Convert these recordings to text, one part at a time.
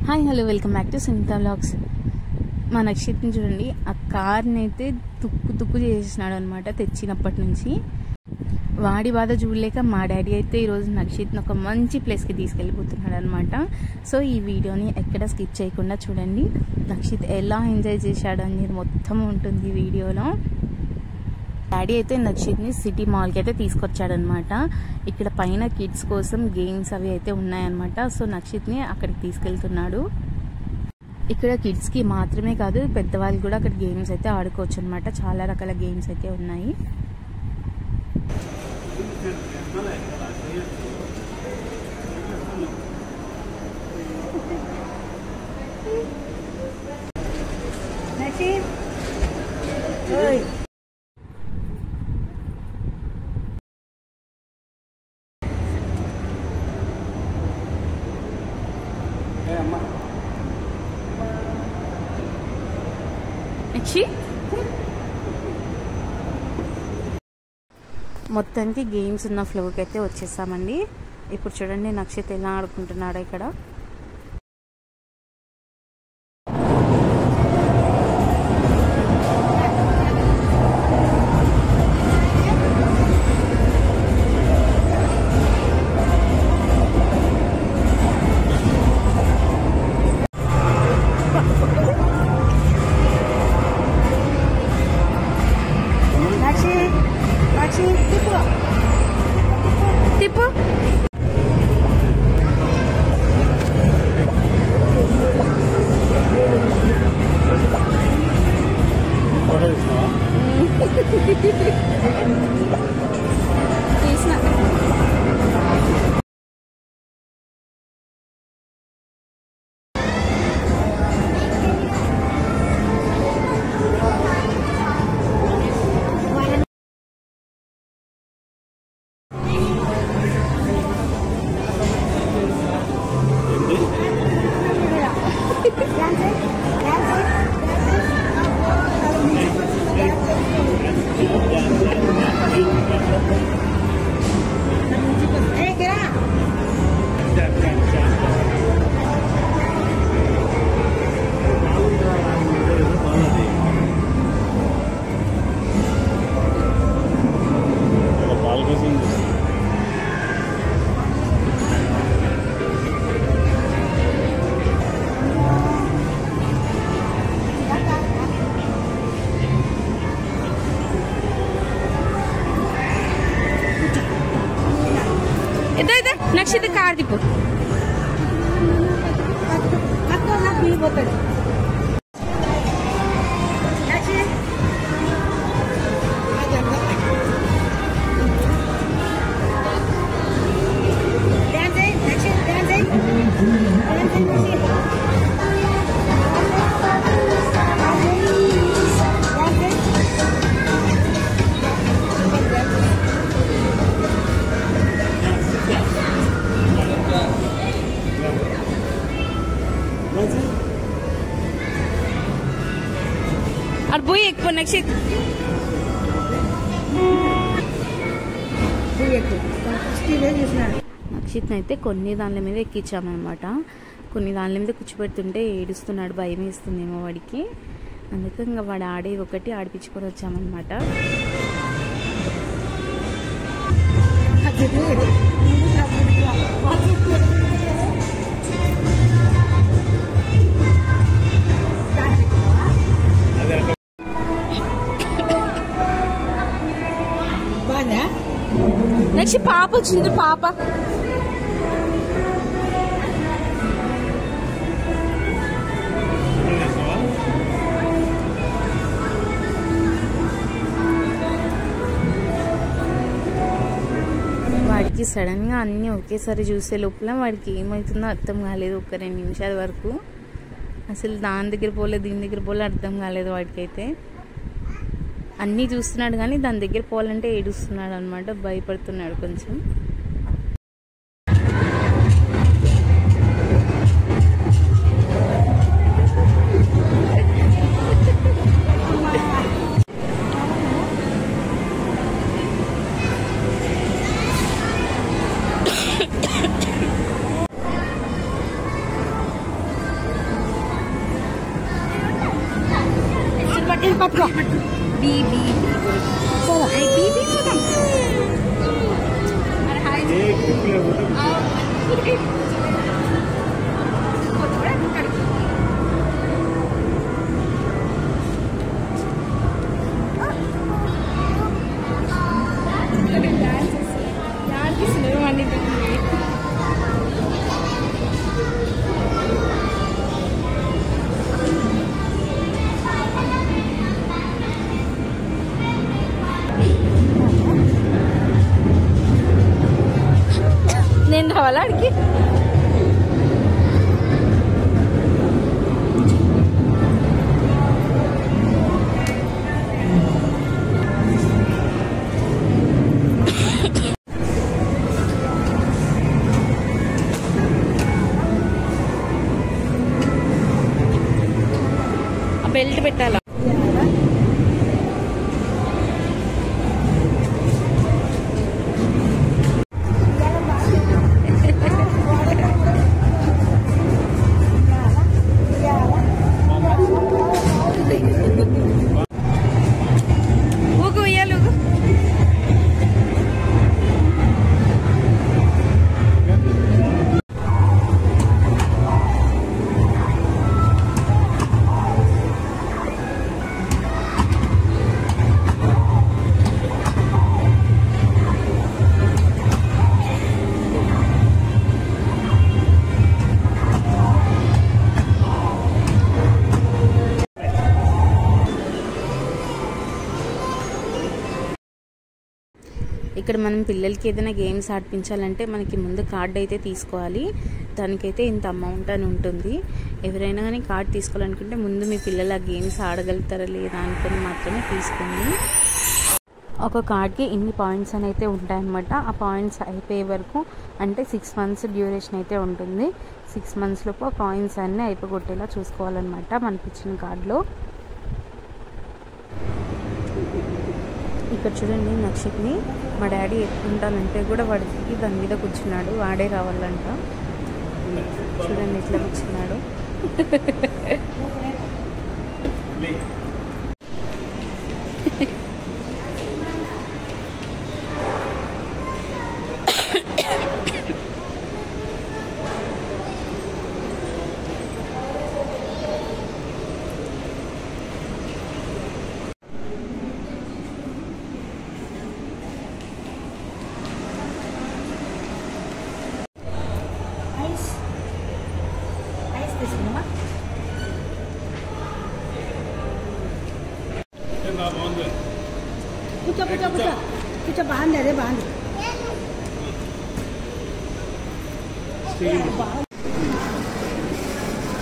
Hi hello welcome back to Sunitha vlogs. మా నక్షత్ని చూడండి, ఆ కార్ని అయితే తుక్కు చేసేసినాడు అనమాట. తెచ్చినప్పటి నుంచి వాడి బాధ చూడలేక మా డాడీ అయితే ఈరోజు నక్షత్ని ఒక మంచి ప్లేస్కి తీసుకెళ్ళిపోతున్నాడు అనమాట. సో ఈ వీడియోని ఎక్కడ స్కిప్ చేయకుండా చూడండి. నక్షత్ ఎలా ఎంజాయ్ చేశాడు అనేది మొత్తం ఉంటుంది ఈ వీడియోలో. డాడీ అయితే నక్షత్ని సిటీ మాల్కి అయితే తీసుకొచ్చాడనమాట. ఇక్కడ పైన కిడ్స్ కోసం గేమ్స్ అవి అయితే ఉన్నాయన్నమాట. సో నక్షత్ని అక్కడికి తీసుకెళ్తున్నాడు. ఇక్కడ కిడ్స్కి మాత్రమే కాదు, పెద్దవాళ్ళు కూడా అక్కడ గేమ్స్ అయితే ఆడుకోవచ్చు అనమాట. చాలా రకాల గేమ్స్ అయితే ఉన్నాయి. మొత్తానికి గేమ్స్ ఉన్న ఫ్లోర్కి అయితే వచ్చేసామండి. ఇప్పుడు చూడండి నక్షత్ ఎలా ఆడుకుంటున్నాడు ఇక్కడ. Tipo? నక్షత్ర కార్ దిప్పు. और बुई एक नक्षित నక్షత్ని అయితే కొన్ని దానిల మీద ఎక్కించామన్నమాట. కొన్ని దానిల మీద కూర్చోబెడుతుంటే ఏడుస్తున్నాడు, భయం వేస్తుందేమో వాడికి. అందుకే ఇంకా వాడు ఆడే ఒకటి ఆడిపించుకొని వచ్చామన్నమాట. నెక్స్ట్ పాప వచ్చింది. పాప వాడికి సడన్ గా అన్ని ఒకేసారి చూసే లోపల వాడికి ఏమవుతుందో అర్థం కాలేదు. ఒక 2 నిమిషాల వరకు అసలు దాని దగ్గర పోలే దీని దగ్గర పోలే అర్థం కాలేదు. వాడికైతే అన్నీ చూస్తున్నాడు కానీ దాని దగ్గర పోవాలంటే ఏడుస్తున్నాడు అనమాట. భయపడుతున్నాడు కొంచెం. ఇది పట్టుకో బీ బీ బీ పోదాం. అరే హాయ్ నేను రావాలా అడిగి బెల్ట్ పెట్టాలా ఇక్కడ మనం పిల్లలకి ఏదైనా గేమ్స్ ఆడిపించాలంటే మనకి ముందు కార్డు అయితే తీసుకోవాలి. దానికైతే ఇంత అమౌంట్ అని ఉంటుంది. ఎవరైనా కానీ కార్డు తీసుకోవాలనుకుంటే ముందు మీ పిల్లలు ఆ గేమ్స్ ఆడగలుగుతారా లేదా అనుకుని మాత్రమే తీసుకోండి. ఒక కార్డ్కి ఇన్ని పాయింట్స్ అని అయితే ఉంటాయన్నమాట. ఆ పాయింట్స్ అయిపోయే వరకు అంటే 6 months డ్యూరేషన్ అయితే ఉంటుంది. 6 months లోపు ఆ కాయిన్స్ అన్నీ అయిపోగొట్టేలా చూసుకోవాలన్నమాట మనకి ఇచ్చిన కార్డులో. ఇక్కడ చూడండి నక్షిత్ని మా డాడీ ఎత్తుకుంటానంటే కూడా వాడికి దాని మీద కూర్చున్నాడు. వాడే రావాలంట. చూడండి ఇట్లా కూర్చున్నాడు. कुछ बांध रे बांध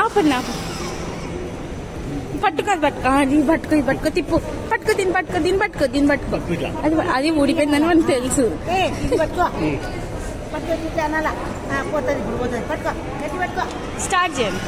ఆపన్నా పట్టుకో పట్టుకో అది పట్టుకో ఇది పట్టుకో తిప్పు పట్టుకో దీన్ని పట్టుకో దీన్ని పట్టుకో దీన్ని పట్టుకో అది ఊడిపోయిందని మనకు తెలుసు. స్టార్ట్ చేయండి.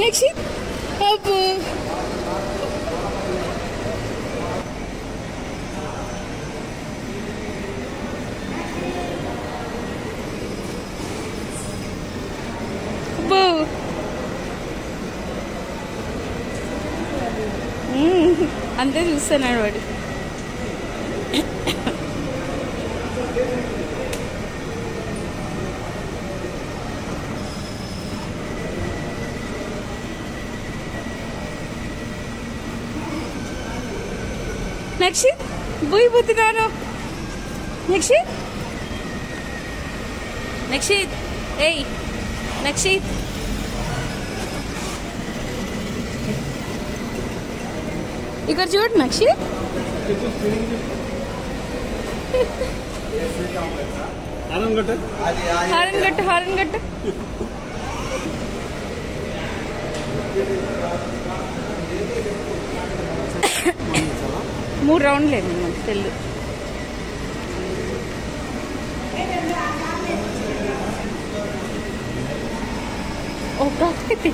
Next, up. అంతే చూస్తున్నాడు వాడు. నక్షిత్ పోయిపోతున్నాను. నక్షిత్ ఏయ్ నక్షిత్ ఇక్కడ చూడు నక్షిత్. హారన్ కట్టు మూడు రౌండ్లు లేదు మనకి తెల్లు. ఒకటి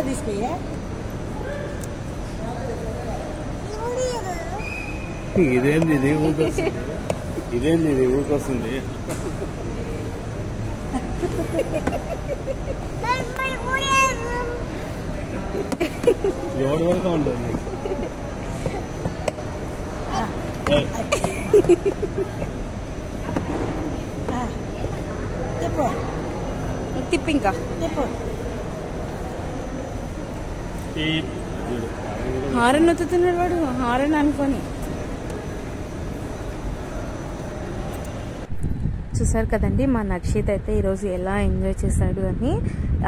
అయిపోయా. ఇదేంది ఇది ఊకొస్తుంది, ఇదేంది ఇది ఊకొస్తుంది. ఎవరి వరకు ఉంటుంది తిప్పి ఇంకా హారన్ నొత్తుతున్నాడు వాడు, హారన్ అనుకొని. చూసారు కదండి మా నక్షిత్ అయితే ఈరోజు ఎలా ఎంజాయ్ చేశాడు అని.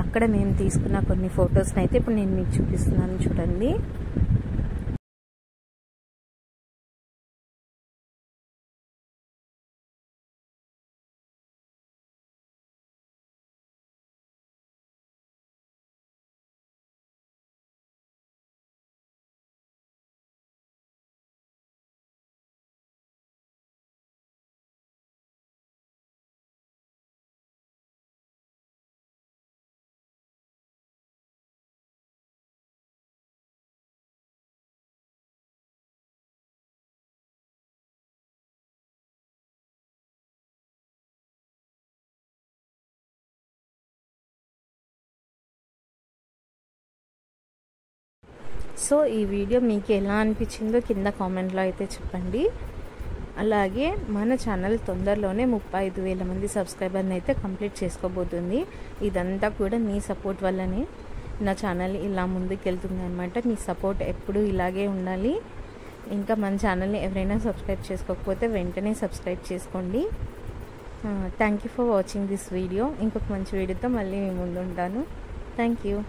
అక్కడ మేము తీసుకున్న కొన్ని ఫొటోస్ని అయితే ఇప్పుడు నేను మీకు చూపిస్తున్నాను, చూడండి. సో ఈ వీడియో మీకు ఎలా అనిపించిందో కింద కామెంట్లో అయితే చెప్పండి. అలాగే మన ఛానల్ తొందరలోనే 35,000 మంది సబ్స్క్రైబర్ని అయితే కంప్లీట్ చేసుకోబోతుంది. ఇదంతా కూడా మీ సపోర్ట్ వల్లనే నా ఛానల్ ఇలా ముందుకు వెళ్తుంది అనమాట. మీ సపోర్ట్ ఎప్పుడూ ఇలాగే ఉండాలి. ఇంకా మన ఛానల్ని ఎవరైనా సబ్స్క్రైబ్ చేసుకోకపోతే వెంటనే సబ్స్క్రైబ్ చేసుకోండి. Thank you for watching this video. ఇంకొక మంచి వీడియోతో మళ్ళీ మీ ముందు ఉంటాను. Thank you.